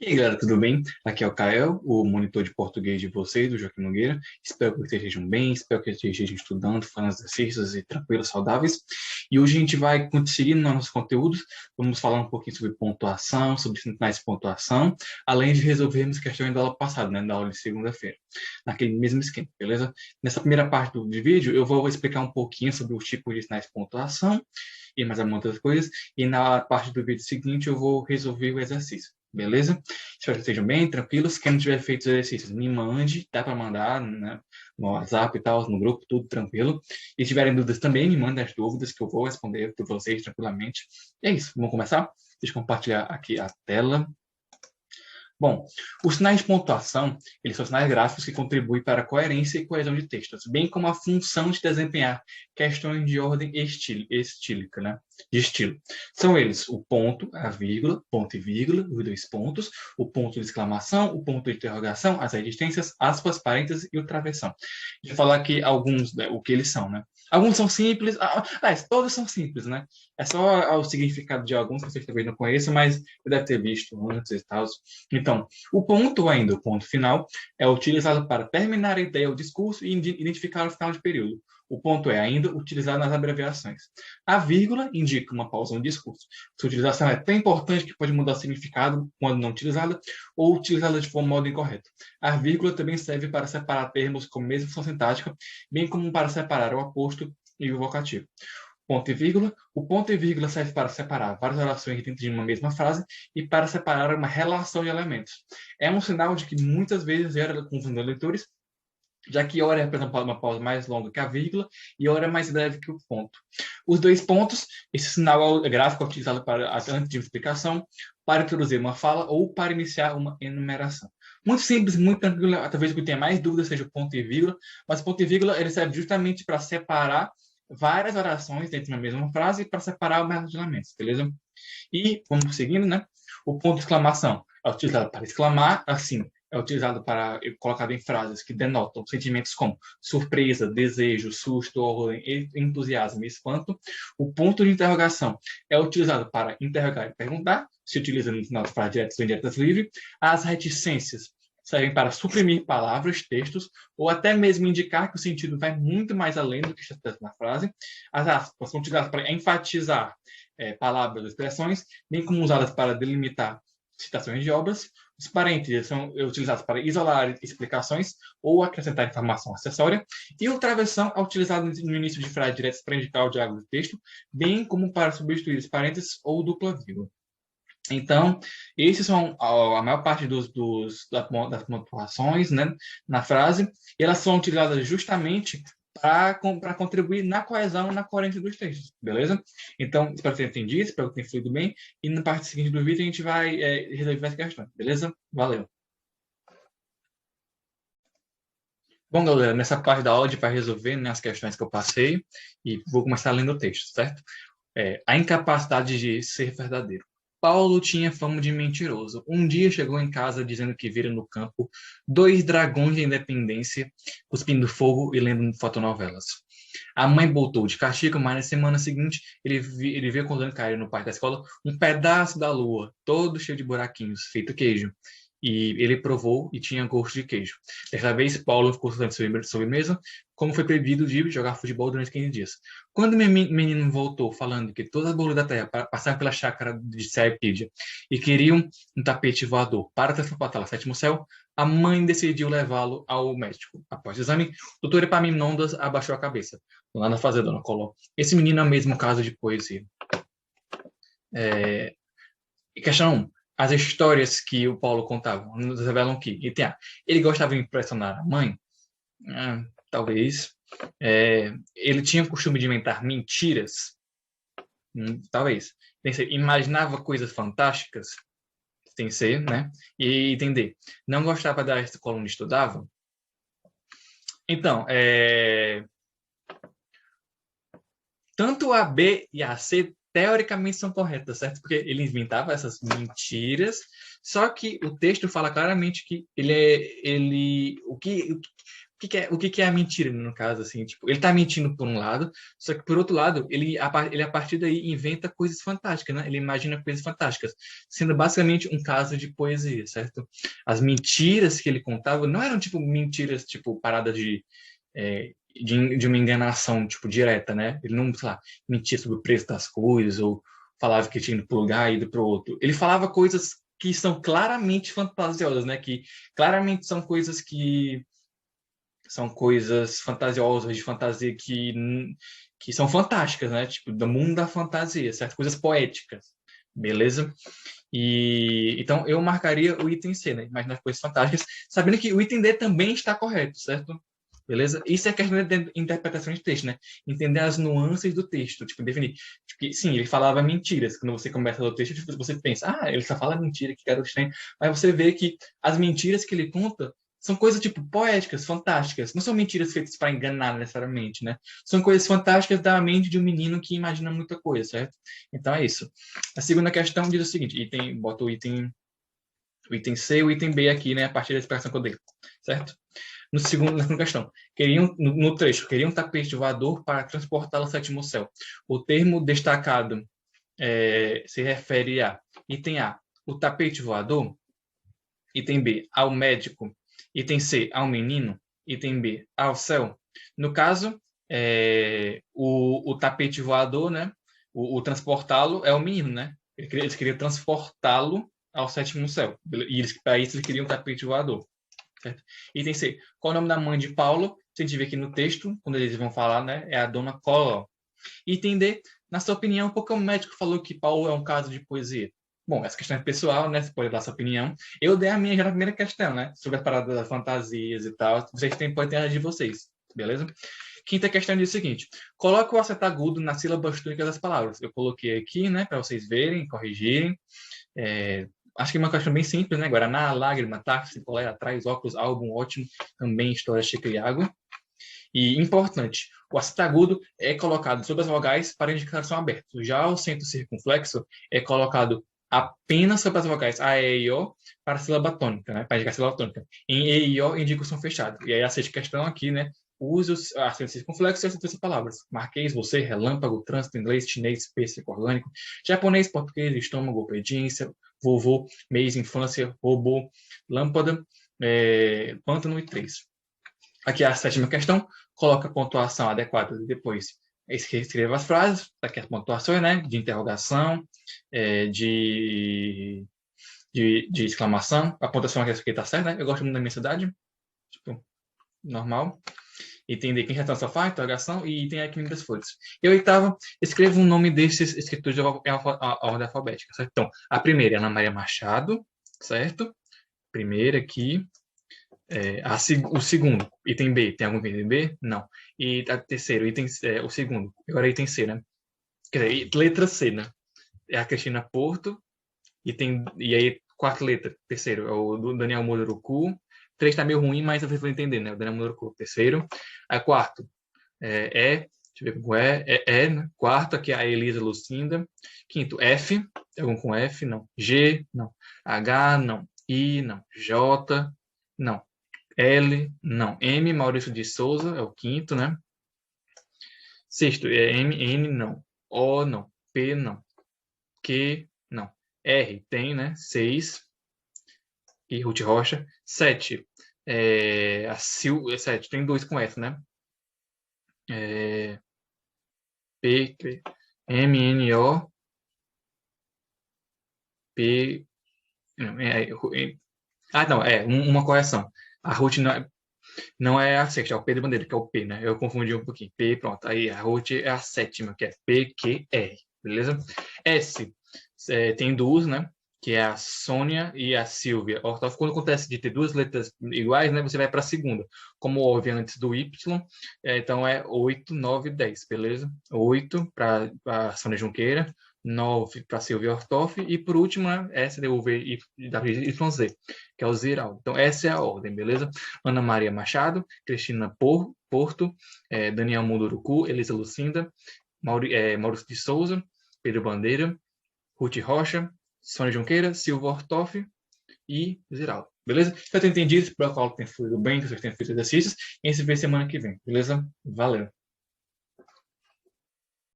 E aí, galera, tudo bem? Aqui é o Kael, o monitor de português de vocês, do Joaquim Nogueira. Espero que vocês estejam bem, espero que vocês estejam estudando, fazendo exercícios e tranquilos, saudáveis. E hoje a gente vai seguir nos nossos conteúdos, vamos falar um pouquinho sobre pontuação, sobre sinais de pontuação, além de resolvermos questões da aula passada, né, da aula de segunda-feira, naquele mesmo esquema, beleza? Nessa primeira parte do vídeo, eu vou explicar um pouquinho sobre os tipos de sinais de pontuação e mais algumas outras coisas, e na parte do vídeo seguinte eu vou resolver o exercício. Beleza? Espero que estejam bem, tranquilos. Quem não tiver feito os exercícios, me mande, dá para mandar, né, no WhatsApp e tal, no grupo, tudo tranquilo. E se tiverem dúvidas também, me mandem as dúvidas que eu vou responder para vocês tranquilamente. E é isso, vamos começar? Deixa eu compartilhar aqui a tela. Bom, os sinais de pontuação, eles são sinais gráficos que contribuem para a coerência e coesão de textos, bem como a função de desempenhar questões de ordem estílica, né? De estilo. São eles o ponto, a vírgula, ponto e vírgula, os dois pontos, o ponto de exclamação, o ponto de interrogação, as advertências, aspas, parênteses e o travessão. Deixa eu falar aqui alguns, né, o que eles são, né? Alguns são simples, todos são simples, né? É só o significado de alguns que vocês talvez não conheçam, mas você deve ter visto antes e tal. Então, o ponto ainda, o ponto final, é utilizado para terminar a ideia ou discurso e identificar o final de período. O ponto é ainda utilizado nas abreviações. A vírgula indica uma pausa no discurso. Sua utilização é tão importante que pode mudar o significado quando não utilizada ou utilizada de modo incorreto. A vírgula também serve para separar termos com a mesma função sintática, bem como para separar o aposto e o vocativo. Ponto e vírgula. O ponto e vírgula serve para separar várias orações dentro de uma mesma frase e para separar uma relação de elementos. É um sinal de que muitas vezes gera confusão dos leitores, já que hora representa uma pausa mais longa que a vírgula e hora é mais breve que o ponto. Os dois pontos, esse sinal gráfico é utilizado para, antes de uma explicação, para introduzir uma fala ou para iniciar uma enumeração. Muito simples, muito tranquilo, talvez o que tenha mais dúvida seja o ponto e vírgula, mas o ponto e vírgula ele serve justamente para separar várias orações dentro da mesma frase para separar os relacionamentos, beleza? E, vamos seguindo, né? O ponto de exclamação é utilizado para exclamar, assim, é utilizado para colocado em frases que denotam sentimentos como surpresa, desejo, susto, ordem, entusiasmo e espanto. O ponto de interrogação é utilizado para interrogar e perguntar, se utiliza no final de frases diretas ou indiretas livre. As reticências servem para suprimir palavras, textos, ou até mesmo indicar que o sentido vai muito mais além do que está na frase. As aspas são utilizadas para enfatizar palavras ou expressões, bem como usadas para delimitar citações de obras. Os parênteses são utilizados para isolar explicações ou acrescentar informação acessória. E o travessão é utilizado no início de frases diretas para indicar o diálogo do texto, bem como para substituir os parênteses ou dupla vírgula. Então, esses são a maior parte das pontuações, né, na frase, e elas são utilizadas justamente para contribuir na coesão e na coerência dos textos, beleza? Então, espero que tenha entendido, espero que tenha fluído bem, e na parte seguinte do vídeo a gente vai resolver essa questão, beleza? Valeu! Bom, galera, nessa parte da aula a gente vai resolver, né, as questões que eu passei, e vou começar lendo o texto, certo? A incapacidade de ser verdadeiro. Paulo tinha fama de mentiroso. Um dia chegou em casa dizendo que vira no campo dois dragões de independência, cuspindo fogo e lendo fotonovelas. A mãe botou de castigo, mas na semana seguinte ele veio contando cair no parque da escola um pedaço da lua, todo cheio de buraquinhos, feito queijo. E ele provou e tinha gosto de queijo. Dessa vez, Paulo ficou sentado sobremesa, como foi proibido de jogar futebol durante 15 dias. Quando o menino voltou falando que todas as bolas da terra passavam pela chácara de Serpídia e queriam um tapete voador para transportá-lo ao sétimo céu, a mãe decidiu levá-lo ao médico. Após o exame, o doutor Epaminondas abaixou a cabeça. Lá na fazenda, dona Coló. Esse menino é o mesmo caso de poesia. Questão 1. As histórias que o Paulo contava nos revelam que, item A, ele gostava de impressionar a mãe? Talvez. Ele tinha o costume de inventar mentiras? Talvez. Imaginava coisas fantásticas? Tem que ser, né? E entender. Não gostava da escola onde estudava? Então, tanto a B e a C teoricamente são corretas, certo? Porque ele inventava essas mentiras, só que o texto fala claramente que o que o que é a mentira, no caso, assim, tipo, ele tá mentindo por um lado, só que por outro lado, ele a partir daí inventa coisas fantásticas, né? Ele imagina coisas fantásticas, sendo basicamente um caso de poesia, certo? As mentiras que ele contava não eram, tipo, mentiras, tipo, paradas de uma enganação, tipo, direta, né? Ele não, sei lá, mentia sobre o preço das coisas, ou falava que tinha ido para um lugar e ido para o outro. Ele falava coisas que são claramente fantasiosas, né? Que claramente são coisas fantasiosas, de fantasia que são fantásticas, né? Tipo, do mundo da fantasia, certo? Coisas poéticas, beleza? E então eu marcaria o item C, né? Imaginar coisas fantásticas, sabendo que o item D também está correto, certo? Beleza? Isso é questão de interpretação de texto, né? Entender as nuances do texto, tipo, definir. Tipo, sim, ele falava mentiras. Quando você começa a ler o texto, tipo, você pensa, ele só fala mentira, que garoto estranho. Mas você vê que as mentiras que ele conta são coisas, tipo, poéticas, fantásticas. Não são mentiras feitas para enganar, necessariamente, né? São coisas fantásticas da mente de um menino que imagina muita coisa, certo? Então é isso. A segunda questão diz o seguinte, bota o item C e o item B aqui, né? A partir da expressão que eu dei, certo? Na segunda questão, no trecho, queriam um tapete voador para transportá-lo ao sétimo céu. O termo destacado se refere a item A, o tapete voador, item B, ao médico, item C, ao menino, item B, ao céu. No caso, o tapete voador, né? O transportá-lo é o menino, né? Eles queriam transportá-lo ao sétimo céu. E para isso eles queriam um tapete voador. Certo? Item C. Qual o nome da mãe de Paulo? A gente vê aqui no texto, quando eles vão falar, né? É a dona Cola. Item D. Na sua opinião, por que o médico falou que Paulo é um caso de poesia? Bom, essa questão é pessoal, né? Você pode dar sua opinião. Eu dei a minha já na primeira questão, né? Sobre a parada das fantasias e tal. Vocês podem ter a de vocês, beleza? Quinta questão diz o seguinte: coloque o acento agudo nas sílabas túnicas das palavras. Eu coloquei aqui, né? Para vocês verem, corrigirem. Acho que é uma questão bem simples, né? Guaraná, lágrima, táxi, colher atrás, óculos, álbum, ótimo, também história, xícara e água. E importante, o acento agudo é colocado sobre as vogais para indicar que são abertos. Já o acento circunflexo é colocado apenas sobre as vogais A, E, I, O para a sílaba tônica, né? Para indicar a sílaba tônica. Em E, I, O indica o som fechado. E aí a sexta questão aqui, né? Use os acentos circunflexos e as outras palavras. Marquês, você, relâmpago, trânsito, inglês, chinês, pêssego, orgânico, japonês, português, estômago, obediência, vovô, mês, infância, robô, lâmpada, pântano e três. Aqui a sétima questão, coloca a pontuação adequada e depois escreva as frases, aqui as pontuações, né, de interrogação, de exclamação, a pontuação aqui está certa, né, eu gosto muito da minha cidade, tipo, normal. Item D, quem retorna sofá, interrogação, e item aqui das flores. E a oitava, escreva o nome desses escritores em ordem alfabética, certo? Então, a primeira é Ana Maria Machado, certo? Primeira aqui. O segundo, item B, tem algum item B? Não. E a terceiro, o segundo, agora item C, né? Quer dizer, letra C, né? É a Cristina Porto, e aí, quarta letra, terceiro, é o do Daniel Munduruku. Três tá meio ruim, mas vocês vão entender, né? O Daniel Munduruku, terceiro. Aí, quarto, deixa eu ver como né? Quarto, aqui é a Elisa Lucinda. Quinto, F, tem algum com F? Não. G, não. H, não. I, não. J, não. L, não. M, Maurício de Souza, é o quinto, né? Sexto, M, N, não. O, não. P, não. Q, não. R, tem, né? 6. E Ruth Rocha. 7, sete, tem 2 com F, né? P, M, N, O, P. Não, uma correção. A Ruth não é a sexta, é o P de bandeira, que é o P, né? Eu confundi um pouquinho. P, pronto. Aí a Ruth é a sétima, que é P, Q, R. Beleza? S, tem duas, né? Que é a Sônia e a Silvia. Quando acontece de ter duas letras iguais, né? Você vai para a segunda. Como houve antes do Y, então é 8, 9, 10, beleza? 8 para a Sônia Junqueira, 9 para Silvia Ortoff e por último, né, S, D, U, V, Y, Z, que é o Ziraldo. Então essa é a ordem, beleza? Ana Maria Machado, Cristina Porto, Daniel Munduruku, Elisa Lucinda, Maurício de Souza, Pedro Bandeira, Ruth Rocha, Sônia Junqueira, Silva Ortoff e Ziraldo. Beleza? Espero ter entendido, espero que a aula tenha fluído bem, que vocês tenham feito exercícios, e a gente se vê semana que vem, beleza? Valeu!